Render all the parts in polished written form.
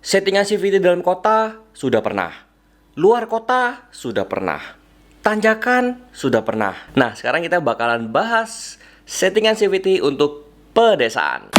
Settingan CVT dalam kota sudah pernah. Luar kota sudah pernah. Tanjakan sudah pernah. Nah, sekarang kita bakalan bahas settingan CVT untuk pedesaan.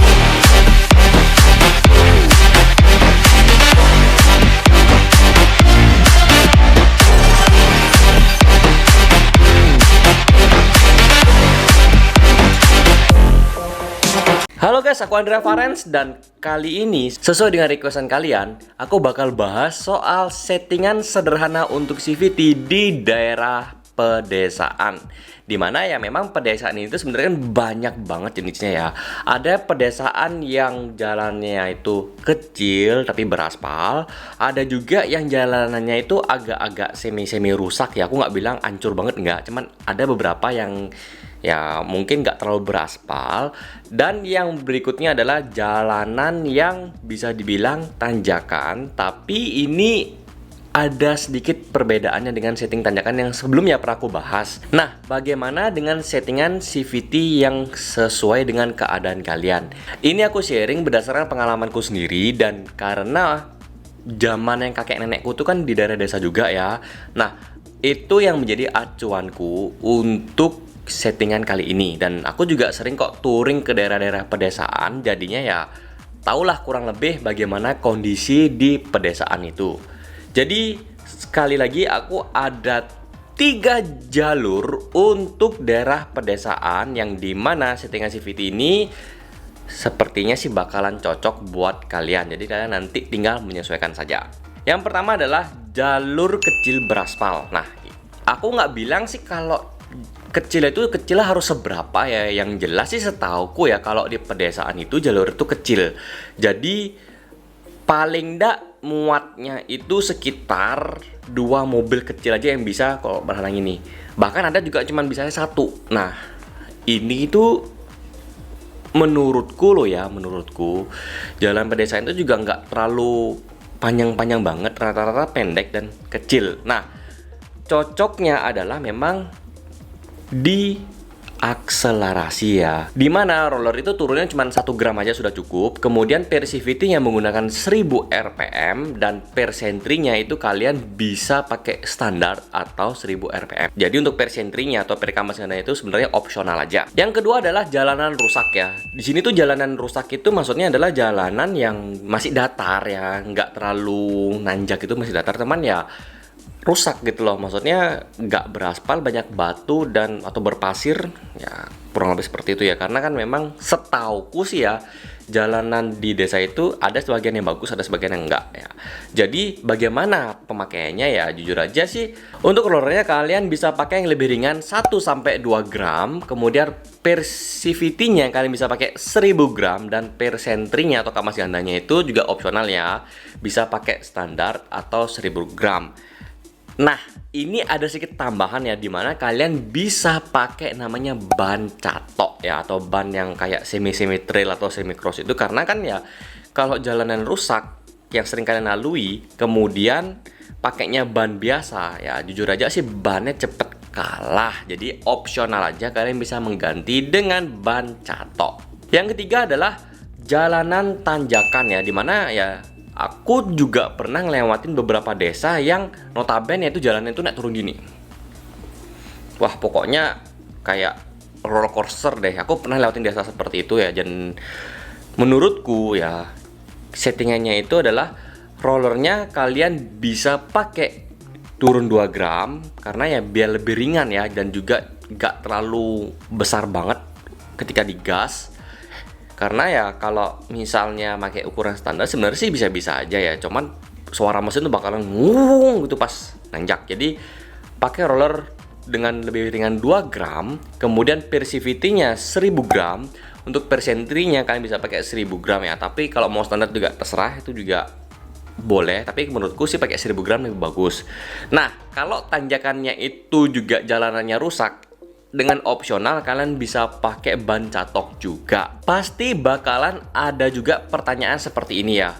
Halo guys, aku Andrea Farens dan kali ini sesuai dengan requestan kalian, aku bakal bahas soal settingan sederhana untuk CVT di daerah pedesaan. Dimana ya memang pedesaan itu sebenarnya kan banyak banget jenisnya ya. Ada pedesaan yang jalannya itu kecil tapi beraspal. Ada juga yang jalanannya itu agak-agak semi-semi rusak ya. Aku nggak bilang hancur banget nggak, cuman ada beberapa yang ya mungkin nggak terlalu beraspal. Dan yang berikutnya adalah jalanan yang bisa dibilang tanjakan, tapi ini ada sedikit perbedaannya dengan setting tanjakan yang sebelumnya pernah aku bahas. Nah, bagaimana dengan settingan CVT yang sesuai dengan keadaan kalian? Ini aku sharing berdasarkan pengalamanku sendiri dan karena zaman yang kakek nenekku tuh kan di daerah desa juga ya. Nah, itu yang menjadi acuanku untuk settingan kali ini. Dan aku juga sering kok touring ke daerah-daerah pedesaan, jadinya ya tahulah kurang lebih bagaimana kondisi di pedesaan itu. Jadi sekali lagi aku ada 3 jalur untuk daerah pedesaan yang dimana settingan CVT ini sepertinya sih bakalan cocok buat kalian. Jadi kalian nanti tinggal menyesuaikan saja. Yang pertama adalah jalur kecil beraspal. Nah, aku nggak bilang sih kalau kecil itu kecil harus seberapa ya. Yang jelas sih setauku ya kalau di pedesaan itu jalur itu kecil. Jadi paling ndak muatnya itu sekitar 2 mobil kecil aja yang bisa kalau berhalang ini. Bahkan ada juga cuman bisanya 1. Nah, ini itu menurutku jalan pedesaan itu juga nggak terlalu panjang-panjang banget, rata-rata pendek dan kecil. Nah, cocoknya adalah memang di akselerasi ya, dimana roller itu turunnya cuma 1 gram aja sudah cukup. Kemudian per CVT yang menggunakan 1000 rpm dan per sentrinya itu kalian bisa pakai standar atau 1000 rpm. Jadi untuk per sentrinya atau per kamasiannya itu sebenarnya opsional aja. Yang kedua adalah jalanan rusak ya. Di sini tuh jalanan rusak itu maksudnya adalah jalanan yang masih datar ya, nggak terlalu nanjak, itu masih datar teman ya, rusak gitu loh, maksudnya nggak beraspal, banyak batu dan atau berpasir ya, kurang lebih seperti itu ya. Karena kan memang setauku sih ya, jalanan di desa itu ada sebagian yang bagus, ada sebagian yang enggak ya. Jadi bagaimana pemakaiannya ya, jujur aja sih untuk rollernya kalian bisa pakai yang lebih ringan 1-2 gram. Kemudian per CVT-nya kalian bisa pakai 1000 gram dan per sentrinya atau kamas gandanya itu juga opsional ya, bisa pakai standar atau 1000 gram. Nah, ini ada sedikit tambahan ya, dimana kalian bisa pakai namanya ban catok ya, atau ban yang kayak semi-semi trail atau semi cross itu. Karena kan ya kalau jalanan rusak yang sering kalian lalui, kemudian pakainya ban biasa ya, jujur aja sih bannya cepet kalah. Jadi opsional aja, kalian bisa mengganti dengan ban catok. Yang ketiga adalah jalanan tanjakan ya, dimana ya aku juga pernah ngelewatin beberapa desa yang notabene itu jalannya itu naik turun gini. Wah, pokoknya kayak roller coaster deh. Aku pernah lewatin desa seperti itu ya. Dan menurutku ya, settingannya itu adalah rollernya kalian bisa pakai turun 2 gram karena ya biar lebih ringan ya, dan juga nggak terlalu besar banget ketika digas. Karena ya kalau misalnya pakai ukuran standar sebenarnya sih bisa-bisa aja ya, cuman suara mesin tuh bakalan ngung gitu pas nanjak. Jadi pakai roller dengan lebih ringan 2 gram, kemudian per CVT-nya 1000 gram. Untuk per sentrinya kalian bisa pakai 1000 gram ya, tapi kalau mau standar juga terserah, itu juga boleh, tapi menurutku sih pakai 1000 gram lebih bagus. Nah, kalau tanjakannya itu juga jalanannya rusak, dengan opsional kalian bisa pakai ban catok juga. Pasti bakalan ada juga pertanyaan seperti ini ya,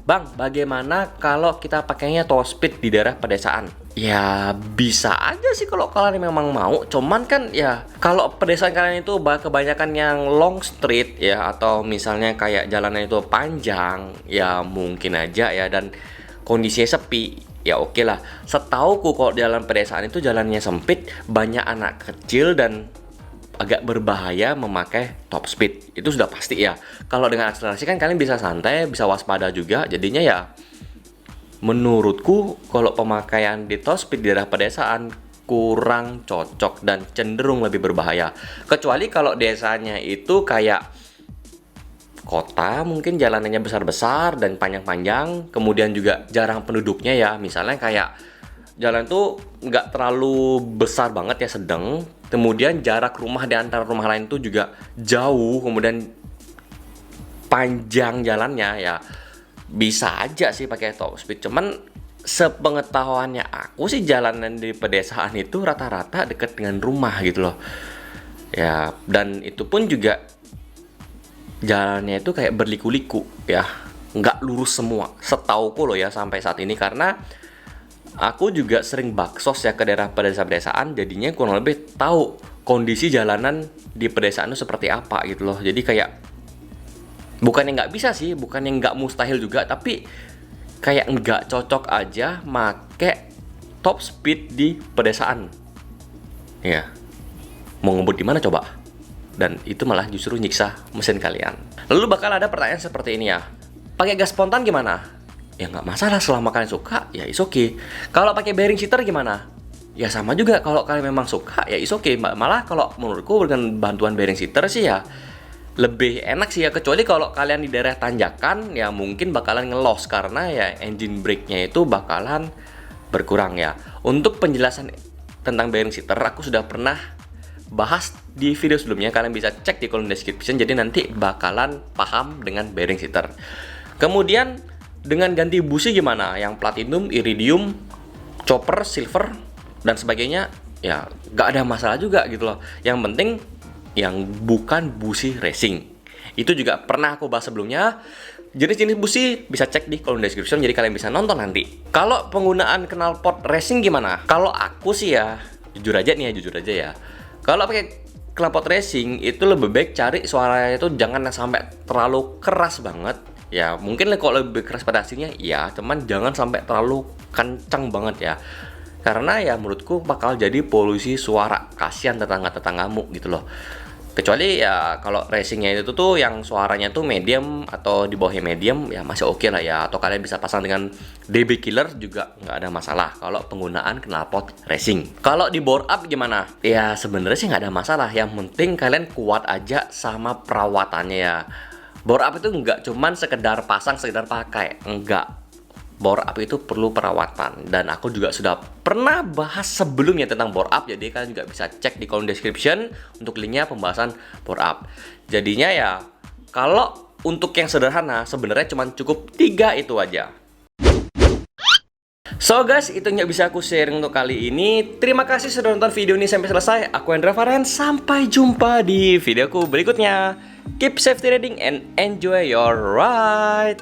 Bang, bagaimana kalau kita pakainya top speed di daerah pedesaan? Ya bisa aja sih kalau kalian memang mau. Cuman kan ya kalau pedesaan kalian itu kebanyakan yang long street ya, atau misalnya kayak jalannya itu panjang, ya mungkin aja ya, dan kondisinya sepi. Ya oke lah. Setauku kalau jalan pedesaan itu jalannya sempit, banyak anak kecil, dan agak berbahaya memakai top speed. Itu sudah pasti ya. Kalau dengan akselerasi kan kalian bisa santai, bisa waspada juga. Jadinya ya menurutku kalau pemakaian di top speed di daerah pedesaan kurang cocok dan cenderung lebih berbahaya. Kecuali kalau desanya itu kayak kota, mungkin jalanannya besar-besar dan panjang-panjang, kemudian juga jarang penduduknya ya. Misalnya kayak jalan tuh nggak terlalu besar banget ya, sedang. Kemudian jarak rumah di antara rumah lain tuh juga jauh, kemudian panjang jalannya ya. Bisa aja sih pakai top speed, cuman sepengetahuannya aku sih jalanan di pedesaan itu rata-rata deket dengan rumah gitu loh. Ya, dan itu pun juga jalannya itu kayak berliku-liku ya, nggak lurus semua. Setauku loh ya sampai saat ini, karena aku juga sering baksos ya ke daerah pedesaan-pedesaan, jadinya kurang lebih tahu kondisi jalanan di pedesaan itu seperti apa gitu loh. Jadi kayak bukannya nggak bisa sih, bukannya nggak mustahil juga, tapi kayak nggak cocok aja make top speed di pedesaan. Ya, mau ngebut di mana coba? Dan itu malah justru nyiksa mesin kalian. Lalu bakal ada pertanyaan seperti ini ya. Pakai gas spontan gimana? Ya nggak masalah selama kalian suka, ya is okay. Kalau pakai bearing shifter gimana? Ya sama juga, kalau kalian memang suka, ya is okay. Malah kalau menurutku dengan bantuan bearing shifter sih ya lebih enak sih ya, kecuali kalau kalian di daerah tanjakan ya mungkin bakalan ngelos karena ya engine brake-nya itu bakalan berkurang ya. Untuk penjelasan tentang bearing shifter aku sudah pernah bahas di video sebelumnya, kalian bisa cek di kolom description, jadi nanti bakalan paham dengan bearing shifter. Kemudian dengan ganti busi gimana? Yang platinum, iridium, copper, silver dan sebagainya ya nggak ada masalah juga gitu loh. Yang penting yang bukan busi racing. Itu juga pernah aku bahas sebelumnya. Jenis-jenis busi bisa cek di kolom description, jadi kalian bisa nonton nanti. Kalau penggunaan knalpot racing gimana? Kalau aku sih ya, jujur aja ya. Kalau pakai knalpot racing itu lebih baik cari suaranya itu jangan sampai terlalu keras banget. Ya mungkin kalau lebih keras pada hasilnya ya, cuman jangan sampai terlalu kencang banget ya. Karena ya menurutku bakal jadi polusi suara, kasihan tetangga-tetanggamu gitu loh. Kecuali ya kalau racingnya itu tuh yang suaranya tuh medium atau di bawahnya medium ya masih oke lah ya. Atau kalian bisa pasang dengan DB killer juga nggak ada masalah kalau penggunaan knalpot racing. Kalau di bore up gimana? Ya sebenarnya sih nggak ada masalah. Yang penting kalian kuat aja sama perawatannya ya. Bore up itu nggak cuman sekedar pasang, sekedar pakai, enggak. Bore up itu perlu perawatan, dan aku juga sudah pernah bahas sebelumnya tentang bore up, jadi kalian juga bisa cek di kolom description untuk linknya pembahasan bore up. Jadinya ya kalau untuk yang sederhana sebenarnya cuma cukup 3 itu aja. So guys, itu yang bisa aku sharing untuk kali ini. Terima kasih sudah nonton video ini sampai selesai. Aku Hendra Farhan, sampai jumpa di videoku berikutnya. Keep safety riding and enjoy your ride.